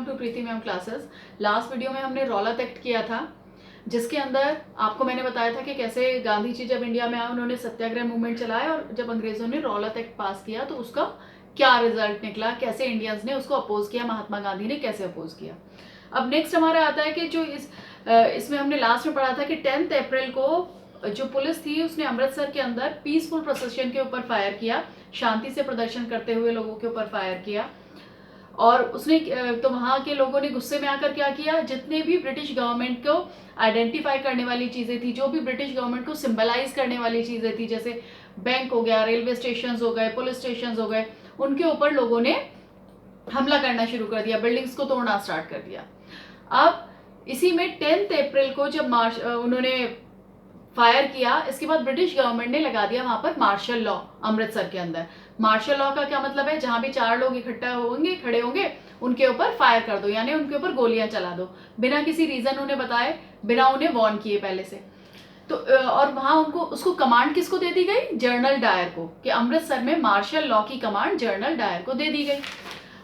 Welcome to Preeti ma'am classes. Last video में हमने रौलत act किया था, जिसके अंदर आपको मैंने बताया था कि कैसे गांधी जी जब इंडिया में आए उन्होंने सत्याग्रह मूवमेंट चलाया और जब अंग्रेजों ने रौलत एक्ट पास किया तो उसका क्या रिजल्ट निकला, कैसे इंडियंस ने उसको अपोज किया, महात्मा गांधी ने कैसे अपोज किया। अब नेक्स्ट हमारा आता है कि जो इसमें हमने लास्ट में पढ़ा था कि 10 अप्रैल को जो पुलिस थी उसने अमृतसर के अंदर पीसफुल प्रोसेशन के ऊपर फायर किया, शांति से प्रदर्शन करते हुए लोगों के ऊपर फायर किया। और उसने तो वहाँ के लोगों ने गुस्से में आकर क्या किया, जितने भी ब्रिटिश गवर्नमेंट को आइडेंटिफाई करने वाली चीज़ें थी, जो भी ब्रिटिश गवर्नमेंट को सिंबलाइज करने वाली चीज़ें थी, जैसे बैंक हो गया, रेलवे स्टेशन हो गए, पुलिस स्टेशन हो गए, उनके ऊपर लोगों ने हमला करना शुरू कर दिया, बिल्डिंग्स को तोड़ना स्टार्ट कर दिया। अब इसी में 10 अप्रैल को जब उन्होंने फायर किया, इसके बाद ब्रिटिश गवर्नमेंट ने लगा दिया वहां पर मार्शल लॉ अमृतसर के अंदर। मार्शल लॉ का क्या मतलब है, जहां भी 4 लोग इकट्ठा होंगे, खड़े होंगे, उनके ऊपर फायर कर दो, यानी उनके ऊपर गोलियां चला दो, बिना किसी रीजन उन्हें बताए, बिना उन्हें वार्न किए पहले से। तो और वहां उसको कमांड किसको दे दी गई, जनरल डायर को, कि अमृतसर में मार्शल लॉ की कमांड जनरल डायर को दे दी गई।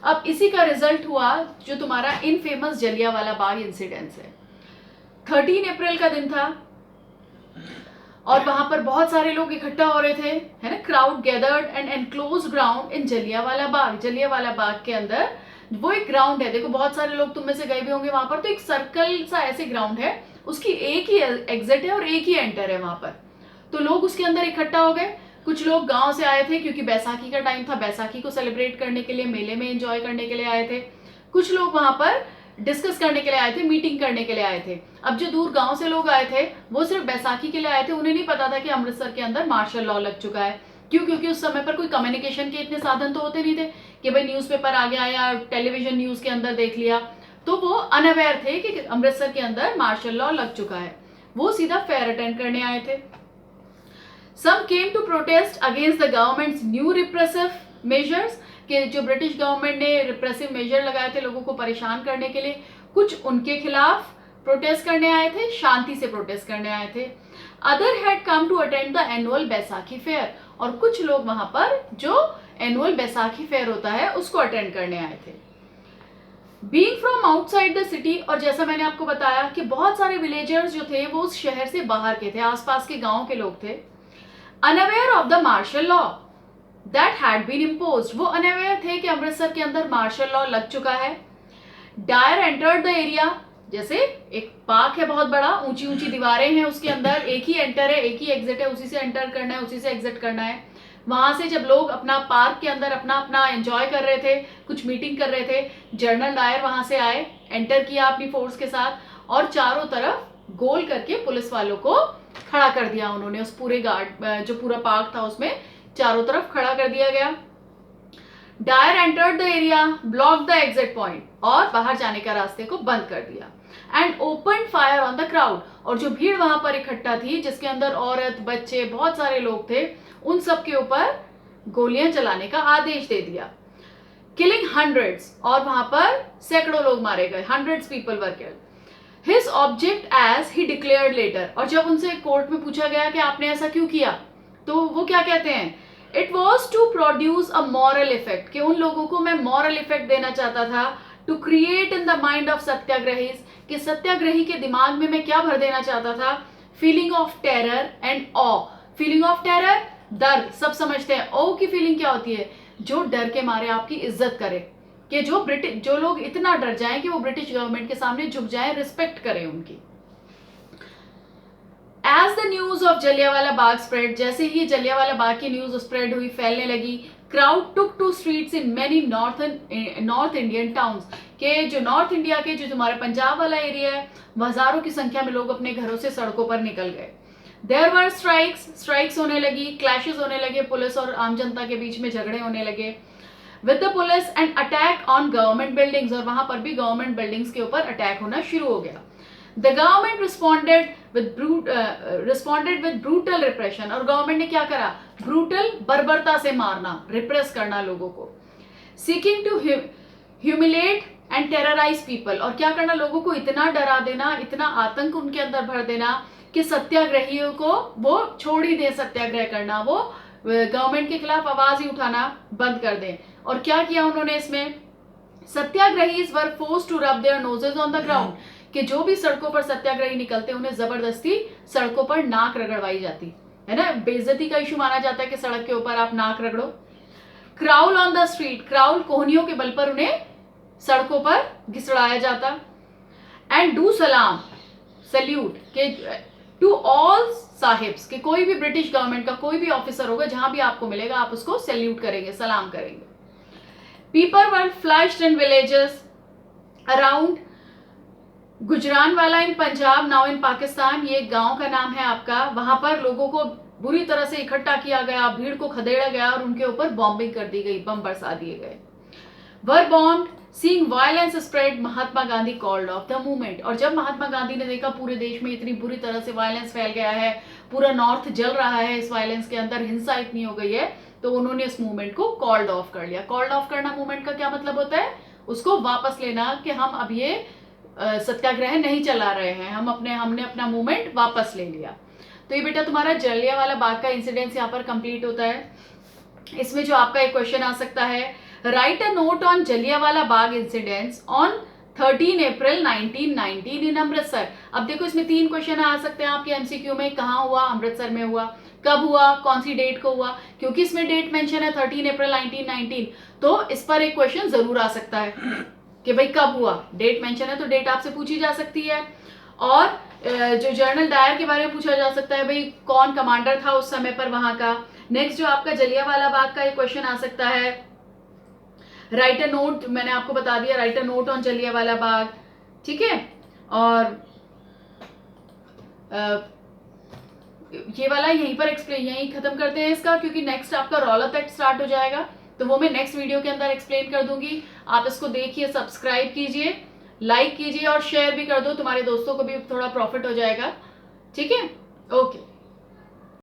अब इसी का रिजल्ट हुआ जो तुम्हारा इनफेमस जलियांवाला बाग इंसिडेंट है। 13 अप्रैल का दिन था और वहां पर बहुत सारे लोग इकट्ठा हो रहे थे, है ना। Crowd gathered and enclose ground in Jallianwala Bagh. Jallianwala Bagh के अंदर वो एक ग्राउंड है, देखो बहुत सारे लोग तुम में से गए भी होंगे वहां पर, तो एक सर्कल सा ऐसे ग्राउंड है, उसकी एक ही एग्जिट है और एक ही एंटर है वहां पर। तो लोग उसके अंदर इकट्ठा हो गए। कुछ लोग गांव से आए थे क्योंकि बैसाखी का टाइम था, बैसाखी को सेलिब्रेट करने के लिए, मेले में एंजॉय करने के लिए आए थे। कुछ लोग वहां पर डिस्कस करने के लिए आए थे, मीटिंग करने के लिए आए थे। अब जो दूर गांव से लोग आए थे वो सिर्फ बैसाखी के लिए आए थे, उन्हें नहीं पता था कि अमृतसर के अंदर मार्शल लॉ लग चुका है। क्यों? क्योंकि उस समय पर कोई कम्युनिकेशन के इतने साधन तो होते नहीं थे कि भाई न्यूज़पेपर आ गया या टेलीविजन न्यूज के अंदर देख लिया, तो वो अनअवेयर थे कि अमृतसर के अंदर मार्शल लॉ लग चुका है। वो सीधा फेयर अटेंड करने आए थे। Some came to protest against the government's new repressive measures, कि जो ब्रिटिश गवर्नमेंट ने रिप्रेसिव मेजर लगाए थे लोगों को परेशान करने के लिए, कुछ उनके खिलाफ प्रोटेस्ट करने आए थे, शांति से प्रोटेस्ट करने आए थे। Other had come to attend the annual Baisakhi fair, और कुछ लोग वहां पर जो एनुअल बैसाखी फेयर होता है उसको अटेंड करने आए थे। Being from outside the city, और जैसा मैंने आपको बताया कि बहुत सारे विलेजर्स जो थे वो उस शहर से बाहर के थे, आसपास के गांव के लोग थे। Unaware of the martial law that had been imposed, वो अनअवेयर थे कि अमृतसर के अंदर मार्शल लॉ लग चुका है। डायर एंटर्ड द एरिया, जैसे एक पार्क है बहुत बड़ा, ऊंची ऊंची दीवारें हैं, उसके अंदर एक ही एंटर है, एक ही एग्जिट है, उसी से एंटर करना है, उसी से एग्जिट करना है। वहां से जब लोग अपना पार्क के अंदर अपना अपना एंजॉय कर रहे थे, कुछ मीटिंग कर रहे थे, जनरल डायर वहां से आए, एंटर किया अपनी फोर्स के साथ, और चारों तरफ गोल करके पुलिस वालों को खड़ा कर दिया उन्होंने। उस पूरे गार्ड जो पूरा पार्क था उसमें चारों तरफ खड़ा कर दिया गया। Dyer entered the area, block the exit point, और बाहर जाने का रास्ते को बंद कर दिया। And open fire on the crowd, और जो भीड़ वहां पर इकट्ठा थी जिसके अंदर औरत, बच्चे, बहुत सारे लोग थे, उन सब के ऊपर गोलियां चलाने का आदेश दे दिया। किलिंग हंड्रेड्स, और वहां पर सैकड़ों लोग मारे गए, hundreds people were killed. His object as he declared later, और जब उनसे कोर्ट में पूछा गया कि आपने ऐसा क्यों किया, तो वो क्या कहते हैं, It was to produce a moral effect, कि उन लोगों को मैं moral effect देना चाहता था, to create in the mind of satyagrahis, कि सत्याग्रही के दिमाग में मैं क्या भर देना चाहता था, feeling of terror and awe। feeling of terror, डर, सब समझते हैं। awe की फीलिंग क्या होती है, जो डर के मारे आपकी इज्जत करे, कि जो लोग इतना डर जाएं कि वो ब्रिटिश गवर्नमेंट के सामने झुक जाएं, रिस्पेक्ट करें उनकी। As the news of Jallianwala Bagh spread, जैसे ही जलियांवाला बाग की न्यूज स्प्रेड हुई, फैलने लगी, crowd took to streets in many north Indian towns, के जो नॉर्थ इंडिया के जो तुम्हारा पंजाब वाला एरिया है, हजारों की संख्या में लोग अपने घरों से सड़कों पर निकल गए। देयर वर स्ट्राइक्स होने लगी, क्लैशेस होने लगे, पुलिस और आम जनता के बीच में झगड़े होने लगे with the police and attack on government buildings, और वहां पर भी गवर्नमेंट बिल्डिंग्स के ऊपर अटैक होना शुरू हो गया। The government responded with brutal repression, और गवर्नमेंट ने क्या करा, ब्रूटल, बर्बरता से मारना, रिप्रेस करना लोगों को। Seeking to humiliate and terrorize people, और क्या करना, लोगों को इतना डरा देना, इतना आतंक उनके अंदर भर देना कि सत्याग्रहियों को वो छोड़ ही दे सत्याग्रह करना, वो गवर्नमेंट के खिलाफ आवाज ही उठाना बंद कर दें। और क्या किया उन्होंने इसमें, satyagrahis were forced to rub their noses on the ground, कि जो भी सड़कों पर सत्याग्रही निकलते हैं उन्हें जबरदस्ती सड़कों पर नाक रगड़वाई जाती है ना, बेइज्जती का इशू माना जाता है कि सड़क के ऊपर आप नाक रगड़ो। Crawl on the street, crawl कोहनियों के बल पर उन्हें सड़कों पर घिसड़ाया जाता। एंड डू सलाम, सल्यूट के टू ऑल साहिब्स, कि कोई भी ब्रिटिश गवर्नमेंट का कोई भी ऑफिसर होगा जहां भी आपको मिलेगा आप उसको सैल्यूट करेंगे, सलाम करेंगे। People were flushed in villages around Gujranwala in Punjab now in Pakistan, ये गांव का नाम है आपका, वहां पर लोगों को बुरी तरह से इकट्ठा किया गया, भीड़ को खदेड़ा गया और उनके ऊपर बॉम्बिंग कर दी गई, बम बरसा दिए गए। Were bombed, seeing violence spread, Mahatma Gandhi called off the movement, और जब महात्मा गांधी ने देखा पूरे देश में इतनी बुरी तरह से वायलेंस फैल गया है, पूरा नॉर्थ जल रहा है इस वायलेंस के अंदर, हिंसा इतनी हो गई है, तो उन्होंने इस मूवमेंट को कॉल्ड ऑफ कर लिया। कॉल्ड ऑफ करना मूवमेंट का क्या मतलब होता है? उसको वापस लेना, कि हम अब ये सत्याग्रह नहीं चला रहे हैं, हमने अपना मूवमेंट वापस ले लिया। तो ये बेटा तुम्हारा जलियांवाला बाग का इंसिडेंस यहाँ पर कंप्लीट होता है। इसमें जो आपका एक क्वेश्चन आ सकता है, right a note on Jallianwala Bagh incidents on 13 अप्रैल 1919 इन अमृतसर। अब देखो इसमें 3 क्वेश्चन आ सकते हैं आपके एमसीक्यू में, कहाँ हुआ? अमृतसर में हुआ। कब हुआ? कौन सी डेट को हुआ? क्योंकि इसमें डेट मेंशन है 13 अप्रैल 1919, तो इस पर एक क्वेश्चन जरूर आ सकता है कि भाई कब हुआ, डेट मेंशन है तो डेट आपसे पूछी जा सकती है। और जो जनरल डायर के बारे में पूछा जा सकता है, भाई कौन कमांडर था उस समय पर वहां का। नेक्स्ट जो आपका जलियांवाला बाग का एक क्वेश्चन आ सकता है, राइट अ नोट, मैंने आपको बता दिया, write a note on Jallianwala Bagh, ठीक है। और ये वाला यहीं पर एक्सप्लेन, यहीं खत्म करते हैं इसका, क्योंकि नेक्स्ट आपका रौलत एक्ट स्टार्ट हो जाएगा, तो वो मैं नेक्स्ट वीडियो के अंदर एक्सप्लेन कर दूंगी। आप इसको देखिए, सब्सक्राइब कीजिए, लाइक कीजिए और शेयर भी कर दो, तुम्हारे दोस्तों को भी थोड़ा प्रॉफिट हो जाएगा, ठीक है। ओके।